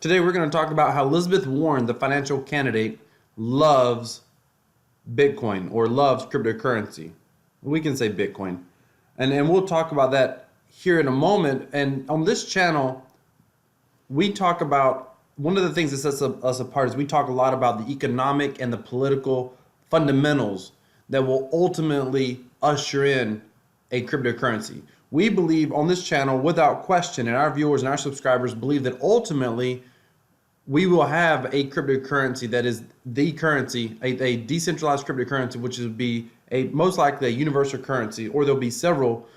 Today we're going to talk about how Elizabeth Warren, the financial candidate, loves Bitcoin or loves cryptocurrency. We can say Bitcoin. And we'll talk about that here in a moment. And on this channel, we talk about one of the things that sets us apart is we talk a lot about the economic and the political fundamentals that will ultimately usher in a cryptocurrency. We believe on this channel, without question, and our viewers and our subscribers believe that ultimately we will have a cryptocurrency that is the currency, a decentralized cryptocurrency, which would be a most likely a universal currency, or there'll be several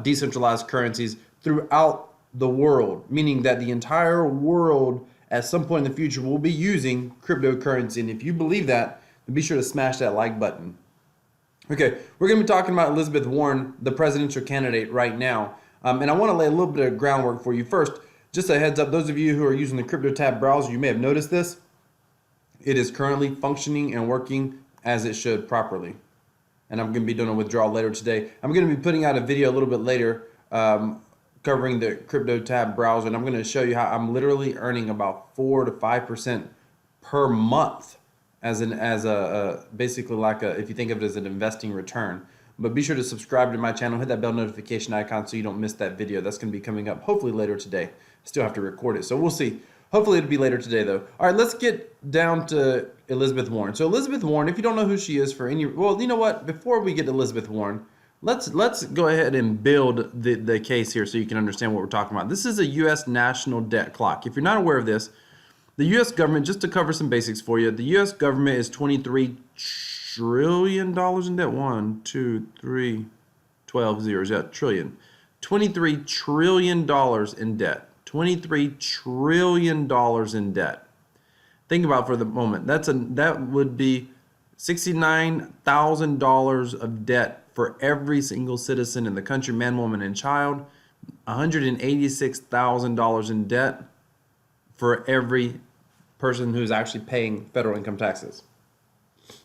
decentralized currencies throughout the world, meaning that the entire world at some point in the future will be using cryptocurrency. And if you believe that, then be sure to smash that like button. Okay, we're going to be talking about Elizabeth Warren, the presidential candidate right now. And I want to lay a little bit of groundwork for you. First, just a heads up, those of you who are using the Crypto tab browser, you may have noticed this. It is currently functioning and working as it should properly. And I'm going to be doing a withdrawal later today. I'm going to be putting out a video a little bit later covering the Crypto tab browser. And I'm going to show you how I'm literally earning about 4 to 5% per month basically like if you think of it as an investing return. But be sure to subscribe to my channel, hit that bell notification icon so you don't miss that video. That's going to be coming up hopefully later today. Still have to record it, so we'll see. Hopefully it'll be later today though. All right, let's get down to Elizabeth Warren. So Elizabeth Warren, if you don't know who she is well, you know what? Before we get to Elizabeth Warren, let's go ahead and build the case here so you can understand what we're talking about. This is a U.S. national debt clock. If you're not aware of this, the U.S. government, just to cover some basics for you, the U.S. government is $23 trillion in debt. 1, 2, 3, 12 zeros. Yeah, trillion. $23 trillion in debt. $23 trillion in debt. Think about it for the moment. That would be $69,000 of debt for every single citizen in the country, man, woman, and child. $186,000 in debt for every person who's actually paying federal income taxes.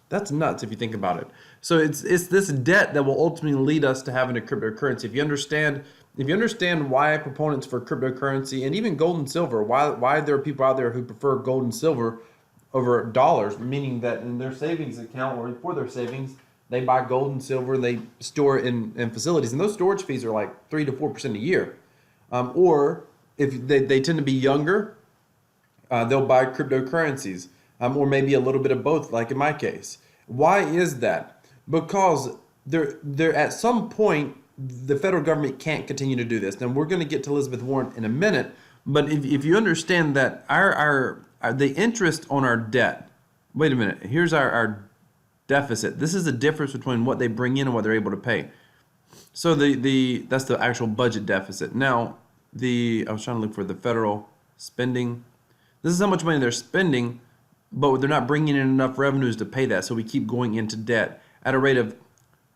That's nuts if you think about it. So it's this debt that will ultimately lead us to having a cryptocurrency. If you understand why proponents for cryptocurrency and even gold and silver, why there are people out there who prefer gold and silver over dollars, meaning that in their savings account or for their savings, they buy gold and silver and they store it in facilities. And those storage fees are like 3 to 4% a year. Or if they tend to be younger, they'll buy cryptocurrencies, or maybe a little bit of both, like in my case. Why is that? Because they're at some point, the federal government can't continue to do this. Now, we're going to get to Elizabeth Warren in a minute, but if you understand that the interest on our debt, wait a minute, here's our deficit. This is the difference between what they bring in and what they're able to pay. So that's the actual budget deficit. Now, I was trying to look for the federal spending. This is how much money they're spending, but they're not bringing in enough revenues to pay that. So we keep going into debt at a rate of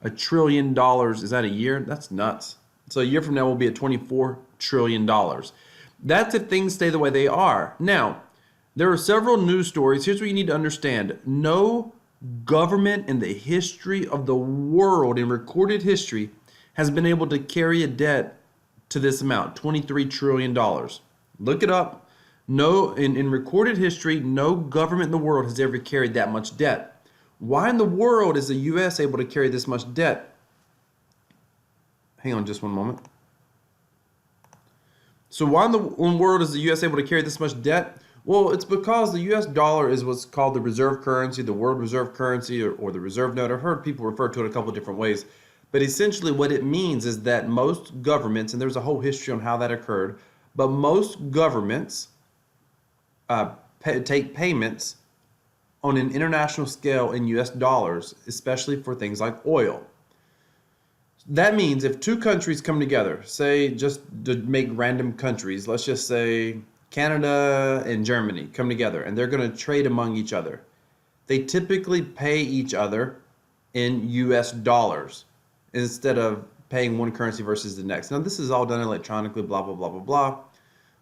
$1 trillion. Is that a year? That's nuts. So a year from now, we'll be at $24 trillion. That's if things stay the way they are. Now, there are several news stories. Here's what you need to understand. No government in the history of the world, in recorded history, has been able to carry a debt to this amount, $23 trillion. Look it up. No, in recorded history, no government in the world has ever carried that much debt. Why in the world is the U.S. able to carry this much debt? Hang on just one moment. So why in the world is the U.S. able to carry this much debt? Well, it's because the U.S. dollar is what's called the reserve currency, the world reserve currency, or the reserve note. I've heard people refer to it a couple of different ways. But essentially what it means is that most governments, and there's a whole history on how that occurred, but most governments take payments on an international scale in US dollars, especially for things like oil. That means if two countries come together, say just to make random countries, let's just say Canada and Germany come together and they're going to trade among each other. They typically pay each other in US dollars instead of paying one currency versus the next. Now this is all done electronically, blah, blah, blah, blah, blah.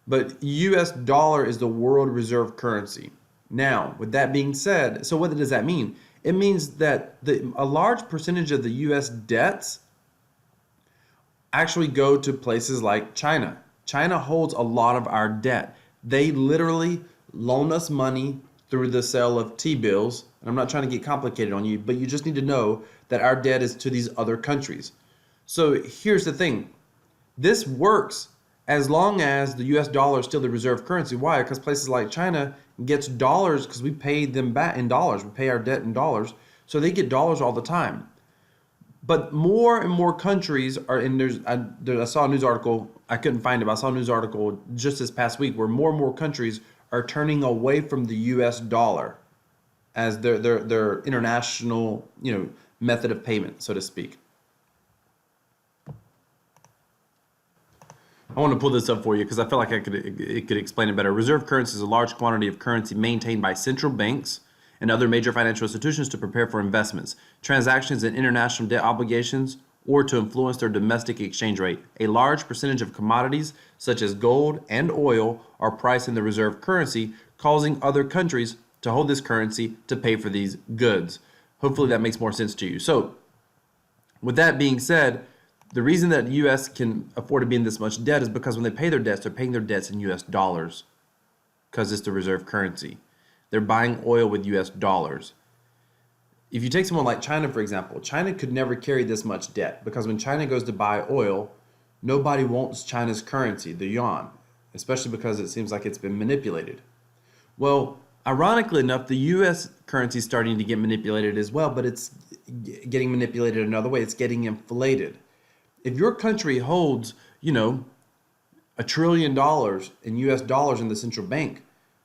But US dollar is the world reserve currency. Now, with that being said, so what does that mean? It means that a large percentage of the US debts actually go to places like China. China holds a lot of our debt. They literally loan us money through the sale of T-bills. And I'm not trying to get complicated on you, but you just need to know that our debt is to these other countries. So here's the thing. This works as long as the US dollar is still the reserve currency. Why? Because places like China gets dollars because we pay them back in dollars. We pay our debt in dollars. So they get dollars all the time. But more and more countries are, and I saw a news article, I couldn't find it, but I saw a news article just this past week where more and more countries are turning away from the US dollar as their international, method of payment, so to speak. I want to pull this up for you because I feel like it could explain it better. Reserve currency is a large quantity of currency maintained by central banks and other major financial institutions to prepare for investments, transactions, and international debt obligations, or to influence their domestic exchange rate. A large percentage of commodities, such as gold and oil, are priced in the reserve currency, causing other countries to hold this currency to pay for these goods. Hopefully that makes more sense to you. So, with that being said, the reason that the U.S. can afford to be in this much debt is because when they pay their debts, they're paying their debts in U.S. dollars because it's the reserve currency. They're buying oil with US dollars. If you take someone like China, for example, China could never carry this much debt because when China goes to buy oil, nobody wants China's currency, the yuan, especially because it seems like it's been manipulated. Well, ironically enough, the US currency is starting to get manipulated as well, but it's getting manipulated another way. It's getting inflated. If your country holds, $1 trillion in US dollars in the central bank,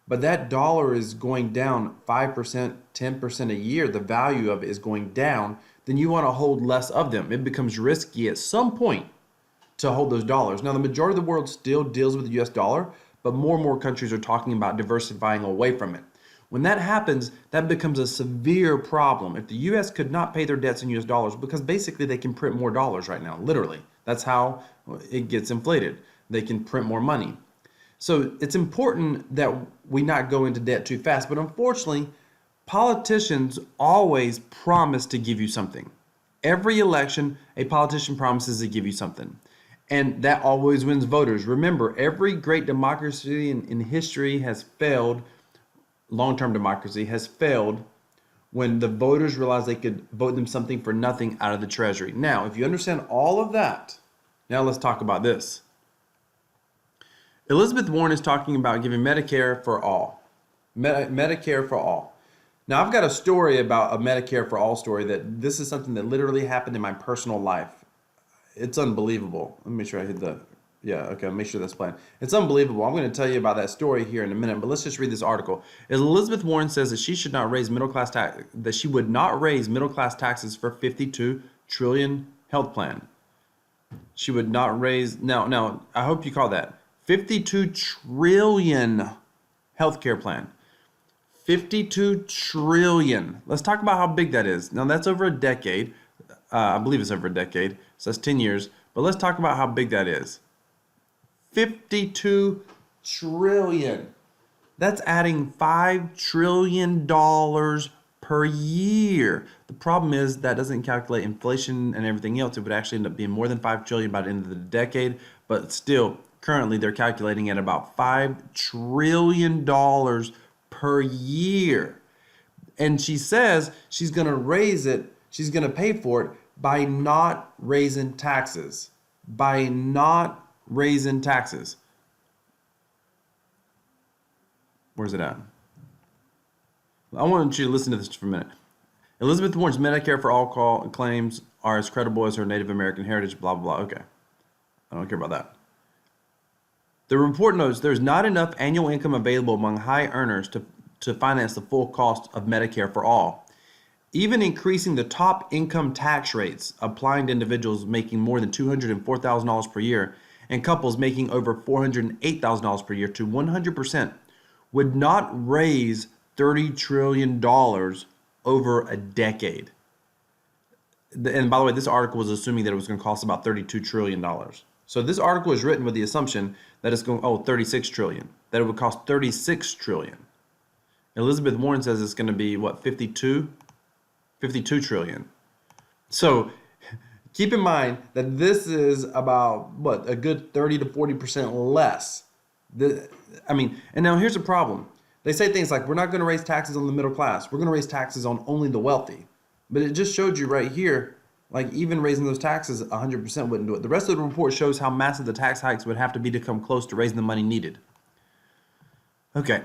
but that dollar is going down 5%, 10% a year, the value of it is going down, then you want to hold less of them. It becomes risky at some point to hold those dollars. Now, the majority of the world still deals with the US dollar, but more and more countries are talking about diversifying away from it. When that happens, that becomes a severe problem. If the US could not pay their debts in US dollars, because basically they can print more dollars right now, literally. That's how it gets inflated. They can print more money. So it's important that we not go into debt too fast, but unfortunately, politicians always promise to give you something. Every election, a politician promises to give you something, and that always wins voters. Remember, every great democracy in history has failed, long-term democracy has failed when the voters realized they could vote them something for nothing out of the treasury. Now, if you understand all of that, now let's talk about this. Elizabeth Warren is talking about giving Medicare for all. Medicare for all. Now, I've got a story about a Medicare for all story that this is something that literally happened in my personal life. It's unbelievable. Let me make sure I hit make sure that's playing. It's unbelievable. I'm going to tell you about that story here in a minute, but let's just read this article. Elizabeth Warren says that she should not raise that she would not raise middle class taxes for 52 trillion health plan. She would not raise, now, I hope you call that 52 trillion healthcare plan. 52 trillion. Let's talk about how big that is. Now that's over a decade. I believe it's over a decade. So that's 10 years. But let's talk about how big that is. 52 trillion. That's adding $5 trillion per year. The problem is that doesn't calculate inflation and everything else. It would actually end up being more than 5 trillion by the end of the decade. But still, currently they're calculating at about $5 trillion per year. And she says she's going to raise it, she's going to pay for it by not raising taxes. By not raising taxes. Where's it at? I want you to listen to this for a minute. Elizabeth Warren's Medicare for all claims are as credible as her Native American heritage, blah, blah, blah. Okay. I don't care about that. The report notes there's not enough annual income available among high earners to finance the full cost of Medicare for all. Even increasing the top income tax rates applying to individuals making more than $204,000 per year and couples making over $408,000 per year to 100% would not raise $30 trillion over a decade. And by the way, this article was assuming that it was going to cost about $32 trillion. So this article is written with the assumption that it's going, 36 trillion, that it would cost 36 trillion. Elizabeth Warren says it's going to be, 52 trillion. So keep in mind that this is about, a good 30 to 40% less And now here's the problem. They say things like, we're not going to raise taxes on the middle class. We're going to raise taxes on only the wealthy. But it just showed you right here, like even raising those taxes 100% wouldn't do it. The rest of the report shows how massive the tax hikes would have to be to come close to raising the money needed. Okay,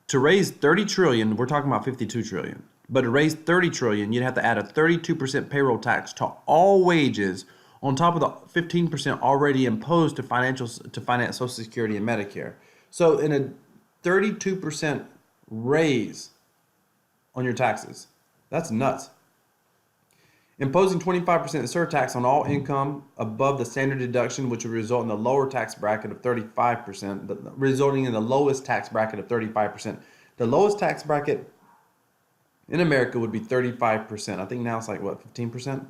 to raise 30 trillion, we're talking about 52 trillion. But to raise 30 trillion, you'd have to add a 32% payroll tax to all wages on top of the 15% already imposed to finance Social Security and Medicare. So in a 32% raise on your taxes, that's nuts. Imposing 25% surtax on all income above the standard deduction, which would result in the lower tax bracket of 35%, resulting in the lowest tax bracket of 35%. The lowest tax bracket in America would be 35%. I think now it's like, what, 15%?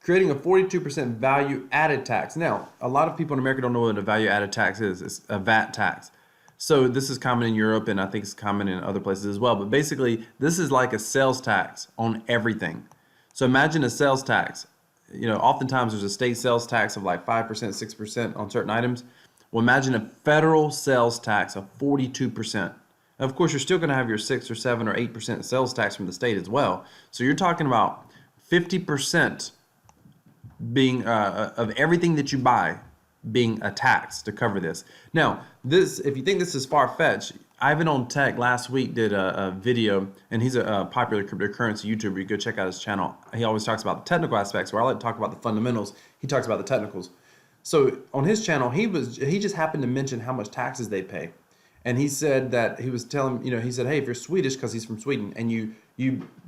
Creating a 42% value added tax. Now, a lot of people in America don't know what a value added tax is. It's a VAT tax. So this is common in Europe, and I think it's common in other places as well. But basically, this is like a sales tax on everything. So imagine a sales tax. Oftentimes there's a state sales tax of like 5%, 6% on certain items. Well, imagine a federal sales tax of 42%. Now, of course, you're still going to have your 6 or 7 or 8% sales tax from the state as well. So you're talking about 50% being of everything that you buy being a tax to cover this. Now, if you think this is far-fetched, Ivan on Tech last week did a video, and he's a popular cryptocurrency YouTuber. You go check out his channel. He always talks about the technical aspects, where I like to talk about the fundamentals. He talks about the technicals. So on his channel, he just happened to mention how much taxes they pay. And he said that he was telling, he said, hey, if you're Swedish, because he's from Sweden, and you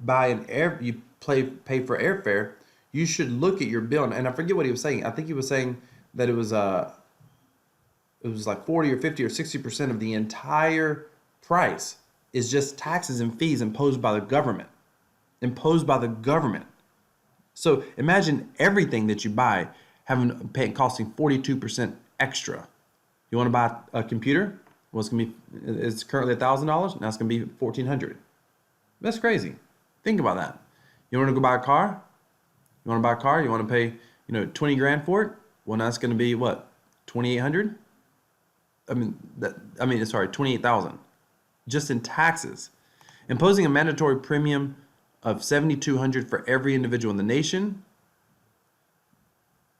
buy you pay for airfare, you should look at your bill. And I forget what he was saying. I think he was saying that it was like 40 or 50 or 60% of the entire price is just taxes and fees imposed by the government. So imagine everything that you buy costing 42% extra. You want to buy a computer? Well, it's currently $1,000. Now it's going to be $1,400. That's crazy. Think about that. You want to go buy a car? You want to pay 20 grand for it? Well, now it's going to be what? 2,800? Sorry, 28,000 just in taxes. Imposing a mandatory premium of 7,200 for every individual in the nation,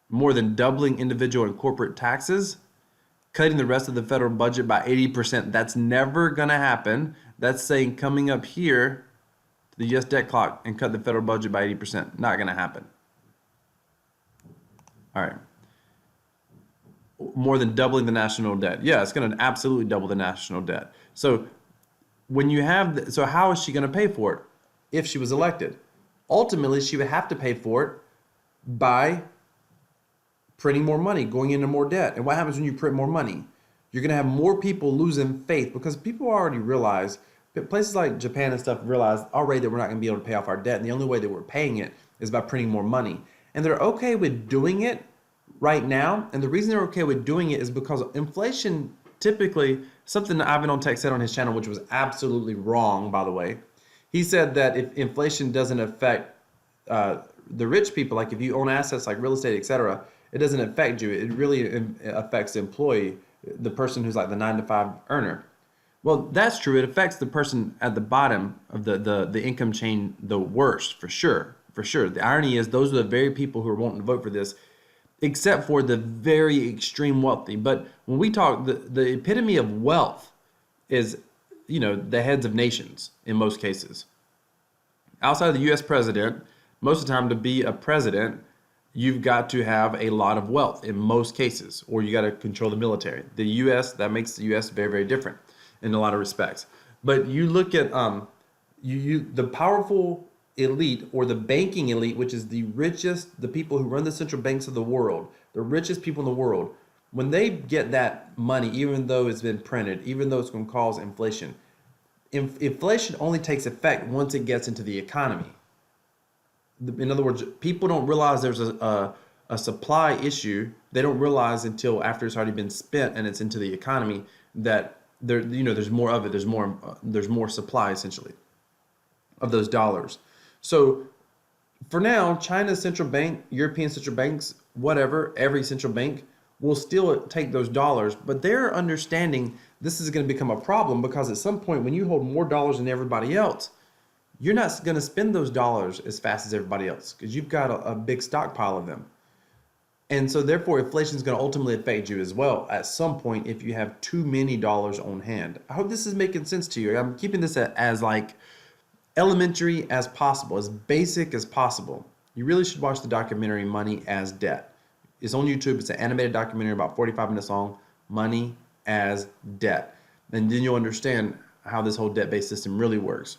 more than doubling individual and corporate taxes, cutting the rest of the federal budget by 80%. That's never going to happen. That's saying coming up here to the U.S. debt clock and cut the federal budget by 80%. Not going to happen. All right. More than doubling the national debt. Yeah, it's going to absolutely double the national debt. So how is she going to pay for it if she was elected? Ultimately, she would have to pay for it by printing more money, going into more debt. And what happens when you print more money? You're going to have more people losing faith, because people already realize, places like Japan and stuff realize already that we're not going to be able to pay off our debt. And the only way that we're paying it is by printing more money. And they're okay with doing it right now. And the reason they're okay with doing it is because inflation typically, something that Ivan on Tech said on his channel, which was absolutely wrong, by the way. He said that if inflation doesn't affect the rich people, like if you own assets like real estate, etc., it doesn't affect you. It really affects the employee, the person who's like the 9-to-5 earner. Well, that's true. It affects the person at the bottom of the income chain the worst, for sure. For sure. The irony is those are the very people who are wanting to vote for this, except for the very extreme wealthy. But when we talk, the epitome of wealth is, the heads of nations in most cases. Outside of the U.S. president, most of the time to be a president, you've got to have a lot of wealth in most cases, or you got to control the military. The U.S., that makes the U.S. very, very different in a lot of respects. But you look at the powerful elite, or the banking elite, which is the richest, the people who run the central banks of the world, the richest people in the world, when they get that money, even though it's been printed, even though it's going to cause inflation, inflation only takes effect once it gets into the economy. In other words, people don't realize there's a supply issue. They don't realize until after it's already been spent and it's into the economy that there's more of it. There's more supply, essentially, of those dollars. So for now, China's central bank, European central banks, whatever, every central bank will still take those dollars, but they're understanding this is going to become a problem because at some point when you hold more dollars than everybody else, you're not going to spend those dollars as fast as everybody else because you've got a big stockpile of them. And so therefore inflation is going to ultimately affect you as well at some point if you have too many dollars on hand. I hope this is making sense to you. I'm keeping this as like elementary as possible, as basic as possible. You really should watch the documentary Money as Debt. It's on YouTube. It's an animated documentary about 45 minutes long, Money as Debt. And then you'll understand how this whole debt-based system really works.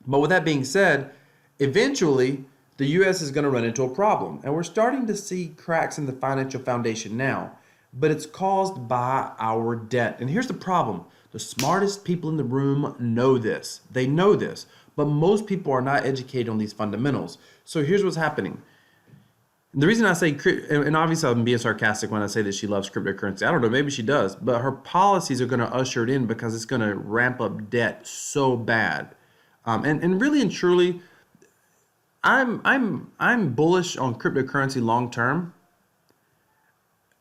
But with that being said, eventually the US is going to run into a problem. And we're starting to see cracks in the financial foundation now. But it's caused by our debt. And here's the problem. The smartest people in the room know this. They know this. But most people are not educated on these fundamentals. So here's what's happening. The reason I say, and obviously I'm being sarcastic when I say that she loves cryptocurrency. I don't know, maybe she does. But her policies are going to usher it in because it's going to ramp up debt so bad. And really and truly, I'm bullish on cryptocurrency long term.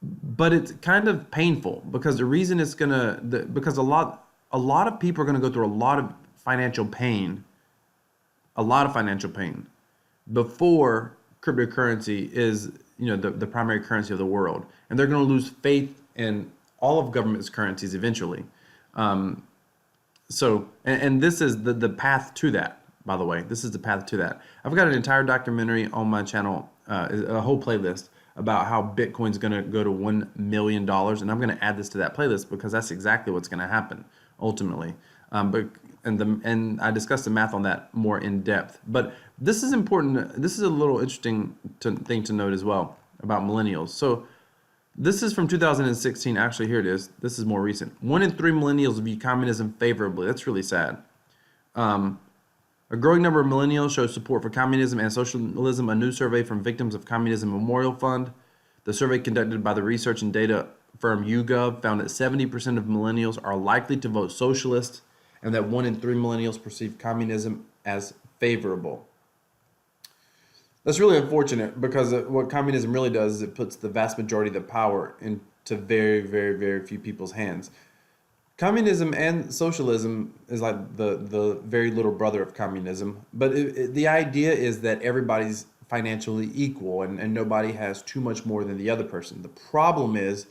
But it's kind of painful because the reason it's because a lot of people are gonna go through a lot of financial pain, before cryptocurrency is the primary currency of the world, and they're gonna lose faith in all of government's currencies eventually. So this is the path to that. By the way, this is the path to that. I've got an entire documentary on my channel, a whole playlist about how Bitcoin's going to go to $1 million. And I'm going to add this to that playlist because that's exactly what's going to happen ultimately. And I discussed the math on that more in depth. But this is important. This is a little interesting thing to note as well about millennials. So this is from 2016. Actually, here it is. This is more recent. 1 in 3 millennials view communism favorably. That's really sad. A growing number of millennials show support for communism and socialism. A new survey from Victims of Communism Memorial Fund. The survey conducted by the research and data firm YouGov found that 70% of millennials are likely to vote socialist and that 1 in 3 millennials perceive communism as favorable. That's really unfortunate because what communism really does is it puts the vast majority of the power into very, very, very few people's hands. Communism and socialism is like the very little brother of communism. But the idea is that everybody's financially equal and nobody has too much more than the other person. The problem is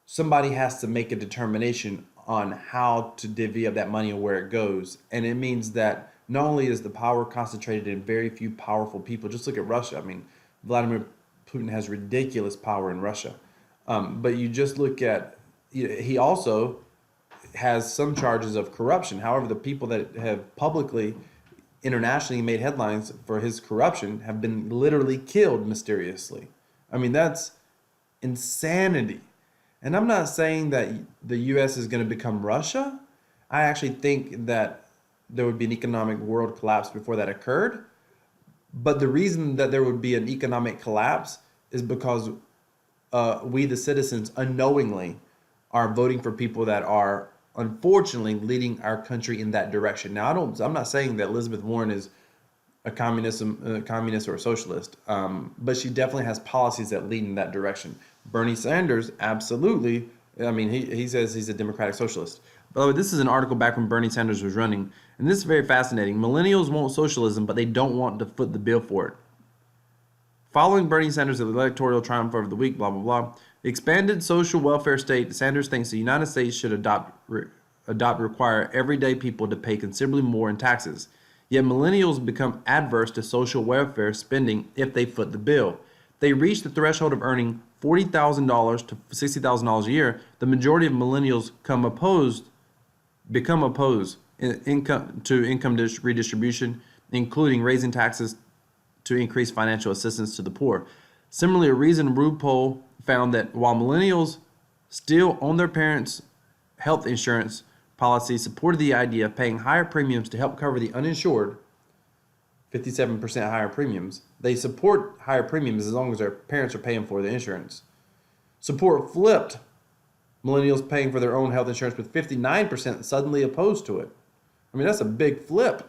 somebody has to make a determination on how to divvy up that money and where it goes. And it means that not only is the power concentrated in very few powerful people, just look at Russia. I mean, Vladimir Putin has ridiculous power in Russia. But you just look at, he also has some charges of corruption. However, the people that have publicly, internationally made headlines for his corruption have been literally killed mysteriously. I mean, that's insanity. And I'm not saying that the U.S. is going to become Russia. I actually think that there would be an economic world collapse before that occurred. But the reason that there would be an economic collapse is because we, the citizens, unknowingly are voting for people that are unfortunately leading our country in that direction. Now, I'm not saying that Elizabeth Warren is a communist or a socialist, but she definitely has policies that lead in that direction. Bernie Sanders, absolutely. I mean, he says he's a democratic socialist. By the way, this is an article back when Bernie Sanders was running, and this is very fascinating. Millennials want socialism, but they don't want to foot the bill for it. Following Bernie Sanders' electoral triumph over the week, blah, blah, blah. The expanded social welfare state, Sanders thinks the United States should require everyday people to pay considerably more in taxes. Yet millennials become adverse to social welfare spending if they foot the bill. They reach the threshold of earning $40,000 to $60,000 a year. The majority of millennials become opposed to income redistribution, including raising taxes to increase financial assistance to the poor. Similarly, a recent poll found that while millennials still own their parents' health insurance policy, supported the idea of paying higher premiums to help cover the uninsured, 57% higher premiums. They support higher premiums as long as their parents are paying for the insurance. Support flipped, millennials paying for their own health insurance with 59% suddenly opposed to it. I mean, that's a big flip.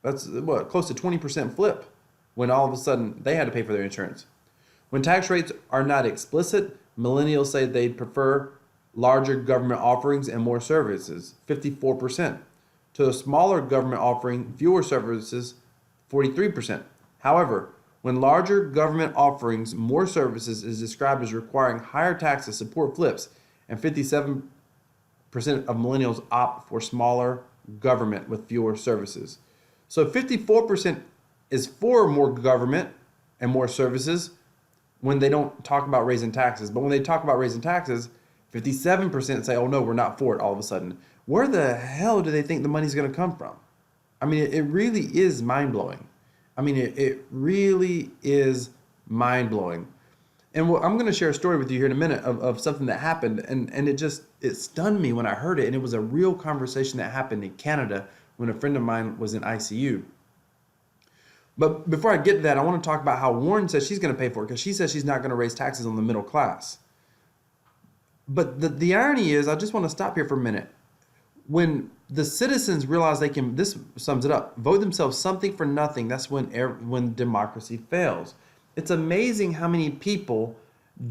That's close to 20% flip when all of a sudden they had to pay for their insurance. When tax rates are not explicit, Millennials say they'd prefer larger government offerings and more services, 54%. To a smaller government offering, fewer services, 43%. However, when larger government offerings, more services is described as requiring higher taxes, support flips, and 57% of millennials opt for smaller government with fewer services. So 54% is for more government and more services when they don't talk about raising taxes. But when they talk about raising taxes, 57% say, oh no, we're not for it all of a sudden. Where the hell do they think the money's going to come from? I mean, it really is mind-blowing. I mean, it really is mind-blowing. And I'm going to share a story with you here in a minute of something that happened. And it stunned me when I heard it. And it was a real conversation that happened in Canada when a friend of mine was in ICU. But before I get to that, I want to talk about how Warren says she's going to pay for it because she says she's not going to raise taxes on the middle class. But the irony is, I just want to stop here for a minute. When the citizens realize they can, this sums it up, vote themselves something for nothing, that's when democracy fails. It's amazing how many people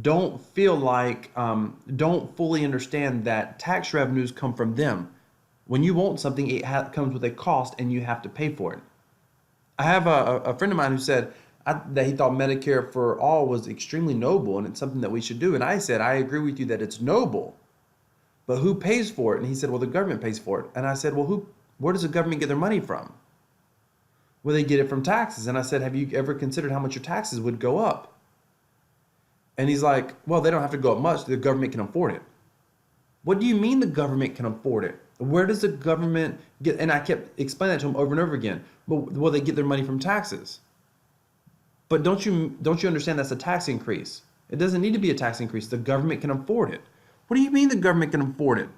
don't feel like, don't fully understand that tax revenues come from them. When you want something, it comes with a cost and you have to pay for it. I have a friend of mine who said that he thought Medicare for all was extremely noble and it's something that we should do. And I said, I agree with you that it's noble, but who pays for it? And he said, well, the government pays for it. And I said, well, where does the government get their money from? Well, they get it from taxes. And I said, have you ever considered how much your taxes would go up? And he's like, well, they don't have to go up much. The government can afford it. What do you mean the government can afford it? Where does the government get? And I kept explaining that to him over and over again. Well, they get their money from taxes. But don't you understand that's a tax increase? It doesn't need to be a tax increase. The government can afford it. What do you mean the government can afford it?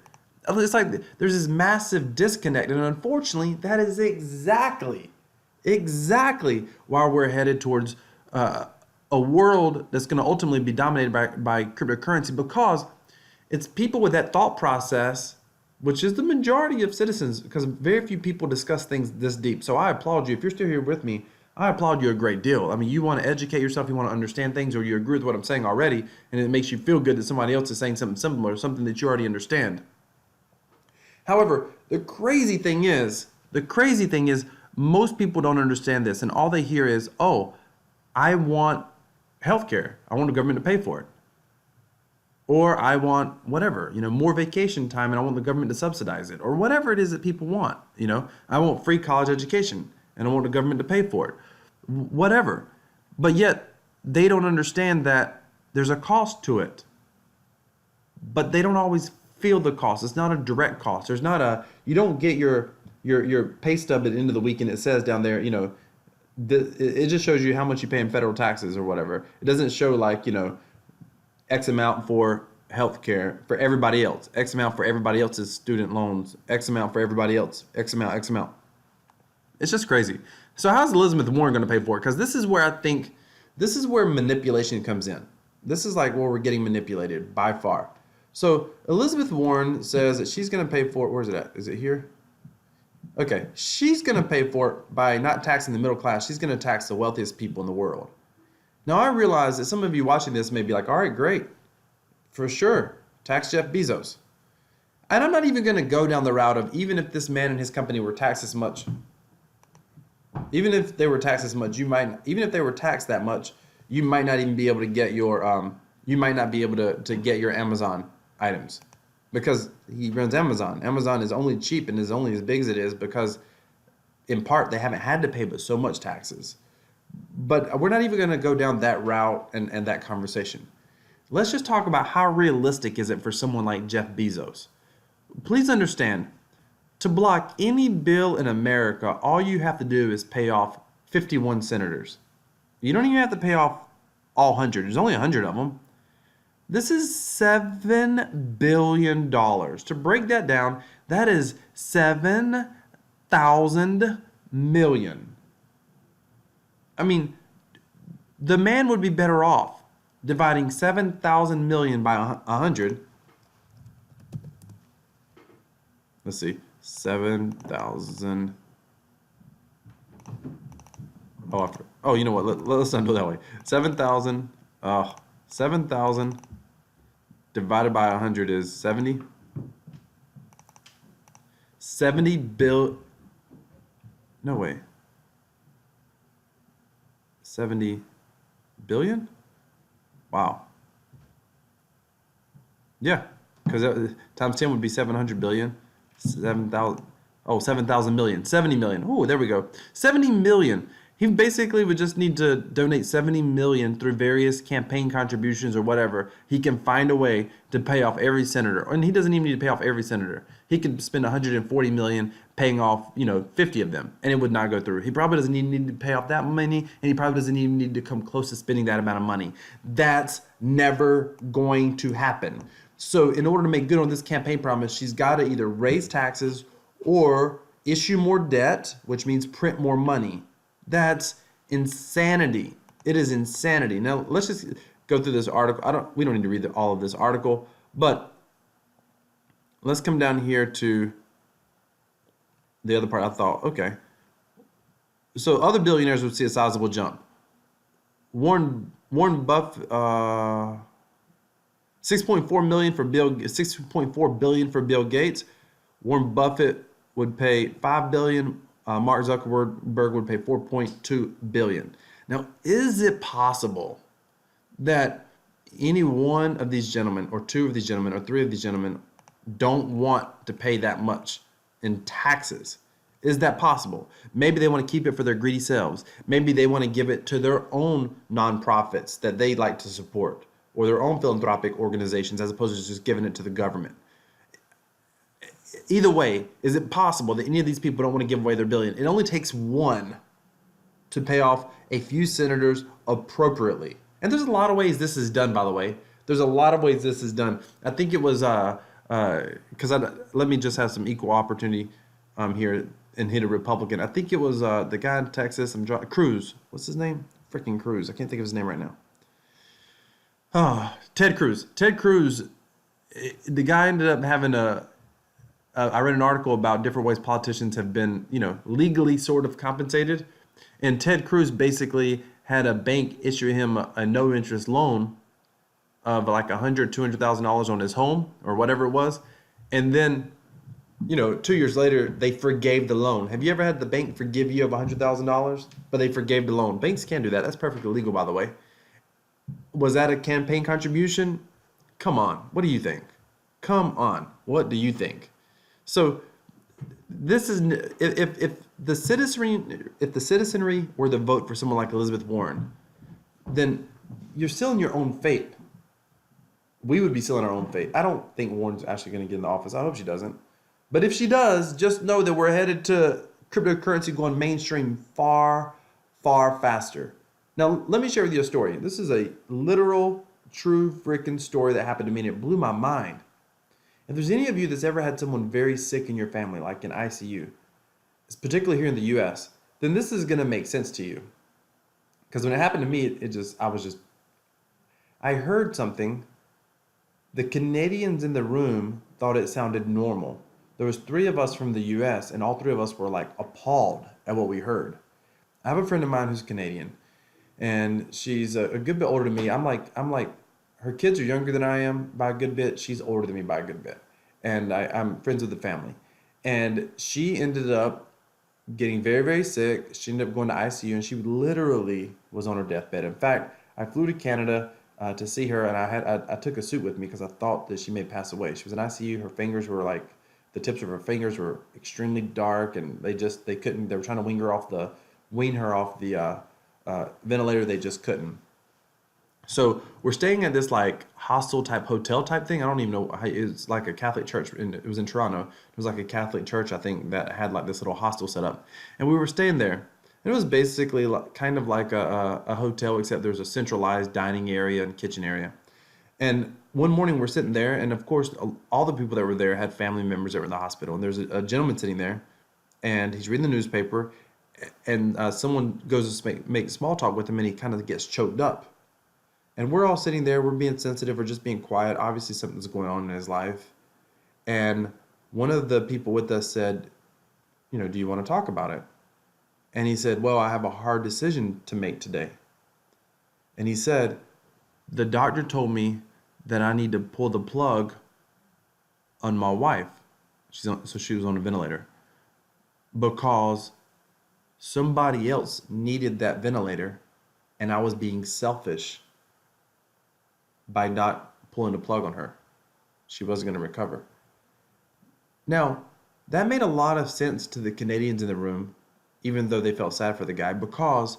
It's like there's this massive disconnect. And unfortunately, that is exactly why we're headed towards a world that's going to ultimately be dominated by cryptocurrency, because it's people with that thought process, which is the majority of citizens, because very few people discuss things this deep. So I applaud you. If you're still here with me, I applaud you a great deal. I mean, you want to educate yourself, you want to understand things, or you agree with what I'm saying already, and it makes you feel good that somebody else is saying something similar, something that you already understand. However, the crazy thing is, most people don't understand this, and all they hear is, oh, I want healthcare. I want the government to pay for it. Or I want whatever, more vacation time, and I want the government to subsidize it, or whatever it is that people want. I want free college education, and I want the government to pay for it. Whatever. But yet, they don't understand that there's a cost to it. But they don't always feel the cost. It's not a direct cost. There's not you don't get your pay stub at the end of the week and it says down there, it just shows you how much you pay in federal taxes or whatever. It doesn't show like, X amount for healthcare for everybody else, X amount for everybody else's student loans, X amount for everybody else, X amount. It's just crazy. So how's Elizabeth Warren going to pay for it? Because this is where manipulation comes in. This is like where we're getting manipulated by far. So Elizabeth Warren says that she's going to pay for it. Where's it at? Is it here? Okay. She's going to pay for it by not taxing the middle class. She's going to tax the wealthiest people in the world. Now, I realize that some of you watching this may be like, all right, great. For sure. Tax Jeff Bezos. And I'm not even going to go down the route of even if this man and his company were taxed as much, even if they were taxed as much, even if they were taxed that much, you might not even be able to get your, you might not be able to get your Amazon items because he runs Amazon. Amazon is only cheap and is only as big as it is because in part they haven't had to pay but so much taxes. But we're not even going to go down that route and that conversation. Let's just talk about how realistic is it for someone like Jeff Bezos. Please understand, to block any bill in America, all you have to do is pay off 51 senators. You don't even have to pay off all 100. There's only 100 of them. This is $7 billion. To break that down, that is 7,000 million. I mean, the man would be better off dividing 7,000 million by 100. Let's see, 7,000. Oh, you know what? Let's not do it that way. 7,000. 7,000 divided by 100 is 70. 70 bill. No way. 70 billion? Wow. Yeah, because times 10 would be 700 billion. 7,000. Oh, 7,000 million. 70 million. Oh, there we go. 70 million. He basically would just need to donate 70 million through various campaign contributions or whatever. He can find a way to pay off every senator. And he doesn't even need to pay off every senator. He could spend 140 million paying off, 50 of them, and it would not go through. He probably doesn't even need to pay off that money, and he probably doesn't even need to come close to spending that amount of money. That's never going to happen. So in order to make good on this campaign promise, she's got to either raise taxes or issue more debt, which means print more money. That's insanity. It is insanity. Now, let's just go through this article. We don't need to read all of this article, but let's come down here to the other part. I thought, okay. So other billionaires would see a sizable jump. Warren Buffett, 6.4 billion for Bill Gates. Warren Buffett would pay $5 billion. Mark Zuckerberg would pay $4.2 billion. Now, is it possible that any one of these gentlemen, or two of these gentlemen, or three of these gentlemen don't want to pay that much in taxes? Is that possible? Maybe they want to keep it for their greedy selves. Maybe they want to give it to their own nonprofits that they like to support, or their own philanthropic organizations, as opposed to just giving it to the government. Either way, is it possible that any of these people don't want to give away their billion? It only takes one to pay off a few senators appropriately. And there's a lot of ways this is done, by the way. There's a lot of ways this is done. I think it was, let me just have some equal opportunity here and hit a Republican. I think it was the guy in Texas, Cruz. What's his name? Freaking Cruz. I can't think of his name right now. Ted Cruz. Ted Cruz, the guy ended up having I read an article about different ways politicians have been, legally sort of compensated. And Ted Cruz basically had a bank issue him a no-interest loan of like $100,000, $200,000 on his home or whatever it was. And then, 2 years later, they forgave the loan. Have you ever had the bank forgive you of $100,000, but they forgave the loan? Banks can do that. That's perfectly legal, by the way. Was that a campaign contribution? Come on. What do you think? Come on. What do you think? So this is if the citizenry were to vote for someone like Elizabeth Warren, then you're sealing your own fate. We would be sealing our own fate. I don't think Warren's actually going to get in the office. I hope she doesn't. But if she does, just know that we're headed to cryptocurrency going mainstream far, far faster. Now, let me share with you a story. This is a literal, true freaking story that happened to me, and it blew my mind. If there's any of you that's ever had someone very sick in your family, like in ICU, particularly here in the U.S., then this is going to make sense to you. Because when it happened to me, I heard something. The Canadians in the room thought it sounded normal. There was 3 of us from the U.S., and all 3 of us were like appalled at what we heard. I have a friend of mine who's Canadian, and she's a good bit older than me. I'm like, her kids are younger than I am by a good bit. She's older than me by a good bit. And I'm friends with the family. And she ended up getting very, very sick. She ended up going to ICU, and she literally was on her deathbed. In fact, I flew to Canada to see her, and I took a suit with me because I thought that she may pass away. She was in ICU. Her fingers were like, the tips of her fingers were extremely dark, and they were trying to wean her off the ventilator. They just couldn't. So we're staying at this like hostel type hotel type thing. I don't even know. It's like a Catholic church. It was in Toronto. It was like a Catholic church, I think, that had like this little hostel set up. And we were staying there. And it was basically kind of like a hotel, except there's a centralized dining area and kitchen area. And one morning we're sitting there, and of course all the people that were there had family members that were in the hospital. And there's a gentleman sitting there, and he's reading the newspaper, and someone goes to make small talk with him, and he kind of gets choked up. And we're all sitting there, we're being sensitive, we're just being quiet. Obviously something's going on in his life. And one of the people with us said, do you want to talk about it? And he said, well, I have a hard decision to make today. And he said, the doctor told me that I need to pull the plug on my wife. So she was on a ventilator because somebody else needed that ventilator, and I was being selfish by not pulling the plug on her. She wasn't going to recover. Now, that made a lot of sense to the Canadians in the room, even though they felt sad for the guy, because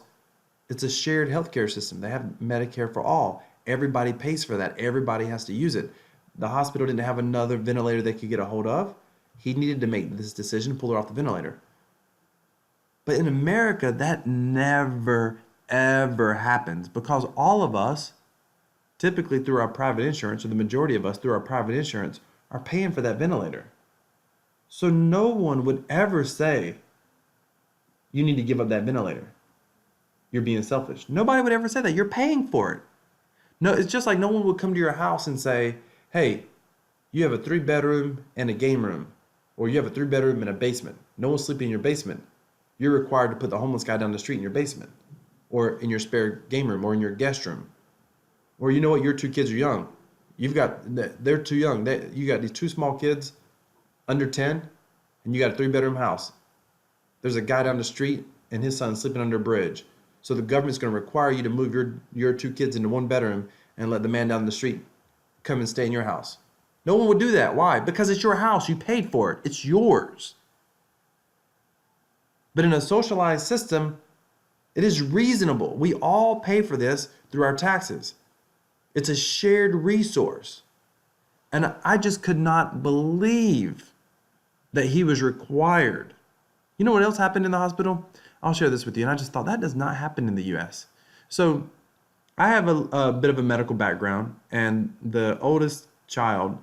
it's a shared healthcare system. They have Medicare for all. Everybody pays for that. Everybody has to use it. The hospital didn't have another ventilator they could get a hold of. He needed to make this decision, pull her off the ventilator. But in America, that never, ever happens because all of us, typically through our private insurance, or the majority of us through our private insurance, are paying for that ventilator. So no one would ever say, you need to give up that ventilator. You're being selfish. Nobody would ever say that. You're paying for it. No, it's just like no one would come to your house and say, hey, you have a 3-bedroom and a game room, or you have a 3-bedroom and a basement. No one's sleeping in your basement. You're required to put the homeless guy down the street in your basement, or in your spare game room, or in your guest room. Or you know what, your 2 kids are young. They're too young. You got these 2 small kids under 10, and you got a 3-bedroom house. There's a guy down the street and his son's sleeping under a bridge. So the government's going to require you to move your 2 kids into 1 bedroom and let the man down the street come and stay in your house. No one would do that. Why? Because it's your house. You paid for it. It's yours. But in a socialized system, it is reasonable. We all pay for this through our taxes. It's a shared resource. And I just could not believe that he was required. You know what else happened in the hospital? I'll share this with you. And I just thought that does not happen in the US. So I have a bit of a medical background, and the oldest child,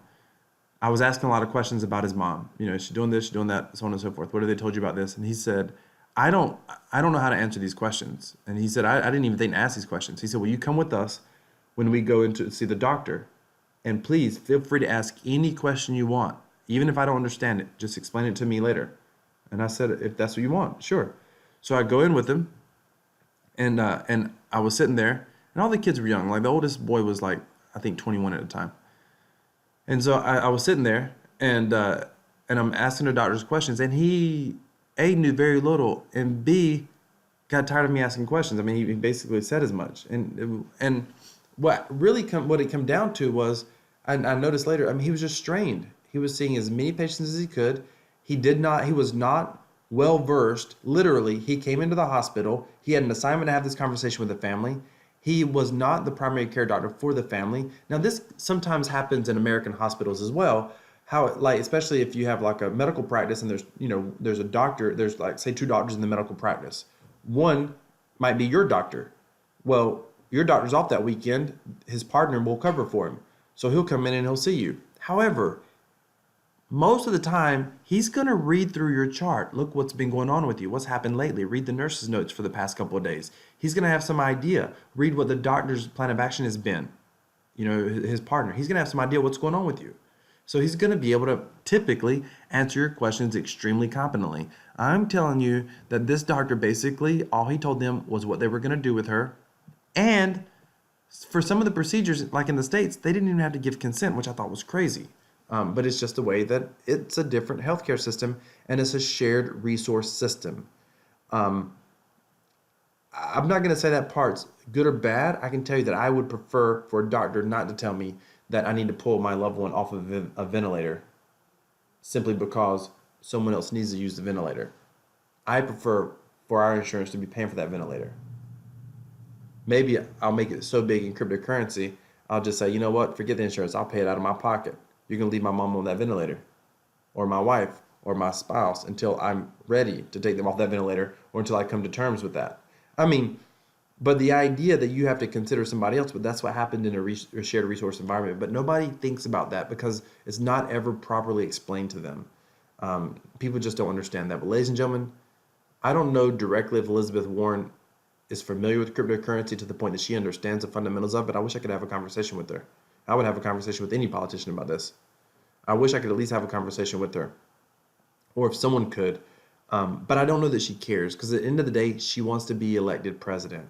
I was asking a lot of questions about his mom. You know, is she doing this, she doing that, so on and so forth. What have they told you about this? And he said, I don't know how to answer these questions. And he said, I didn't even think to ask these questions. He said, well, you come with us when we go in to see the doctor. And please feel free to ask any question you want. Even if I don't understand it, just explain it to me later. And I said, if that's what you want, sure. So I go in with him, and I was sitting there, and all the kids were young. Like the oldest boy was like, I think 21 at the time. And so I was sitting there, and I'm asking the doctors questions, and he, A, knew very little, and B, got tired of me asking questions. I mean, he basically said as much. And what it came down to was, I noticed later, I mean, he was just strained. He was seeing as many patients as he could. He was not well versed. Literally, he came into the hospital. He had an assignment to have this conversation with the family. He was not the primary care doctor for the family. Now, this sometimes happens in American hospitals as well. Especially if you have like a medical practice and there's a doctor, there's like, say, 2 doctors in the medical practice. One might be your doctor. Well, your doctor's off that weekend. His partner will cover for him. So he'll come in and he'll see you. However, most of the time, he's going to read through your chart. Look what's been going on with you. What's happened lately? Read the nurse's notes for the past couple of days. He's going to have some idea. Read what the doctor's plan of action has been. You know, his partner. He's going to have some idea what's going on with you. So he's going to be able to typically answer your questions extremely competently. I'm telling you that this doctor basically, all he told them was what they were going to do with her. And for some of the procedures, like in the States, they didn't even have to give consent, which I thought was crazy. But it's just the way that it's a different healthcare system, and it's a shared resource system. I'm not going to say that part's good or bad. I can tell you that I would prefer for a doctor not to tell me that I need to pull my loved one off of a ventilator simply because someone else needs to use the ventilator. I prefer for our insurance to be paying for that ventilator. Maybe I'll make it so big in cryptocurrency, I'll just say, you know what, forget the insurance. I'll pay it out of my pocket. You're going to leave my mom on that ventilator, or my wife, or my spouse until I'm ready to take them off that ventilator, or until I come to terms with that. I mean, but the idea that you have to consider somebody else, but that's what happened in a shared resource environment. But nobody thinks about that because it's not ever properly explained to them. People just don't understand that. But ladies and gentlemen, I don't know directly if Elizabeth Warren is familiar with cryptocurrency to the point that she understands the fundamentals of it. I wish I could have a conversation with her. I would have a conversation with any politician about this. I wish I could at least have a conversation with her, or if someone could. But I don't know that she cares, because at the end of the day, she wants to be elected president.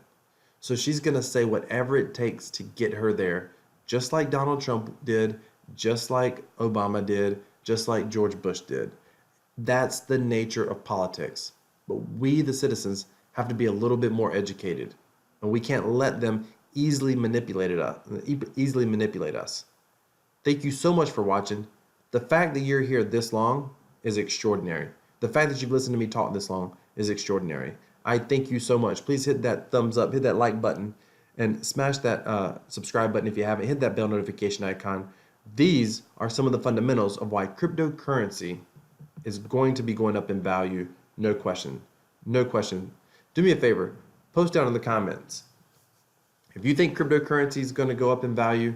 So she's going to say whatever it takes to get her there just like Donald Trump did, just like Obama did, just like George Bush did. That's the nature of politics. But we, the citizens, have to be a little bit more educated, and we can't let them easily manipulate us. Thank you so much for watching. The fact that you're here this long is extraordinary. The fact that you've listened to me talk this long is extraordinary. I thank you so much. Please hit that thumbs up, hit that like button, and smash that subscribe button if you haven't. Hit that bell notification icon. These are some of the fundamentals of why cryptocurrency is going to be going up in value. No question. No question. Do me a favor. Post down in the comments. If you think cryptocurrency is going to go up in value,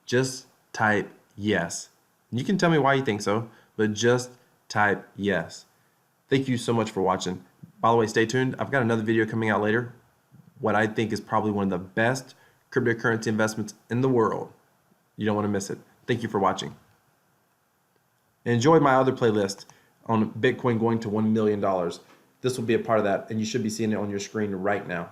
just type yes. You can tell me why you think so, but just type yes. Thank you so much for watching. By the way, stay tuned. I've got another video coming out later. What I think is probably one of the best cryptocurrency investments in the world. You don't want to miss it. Thank you for watching. Enjoy my other playlist on Bitcoin going to $1 million. This will be a part of that, and you should be seeing it on your screen right now.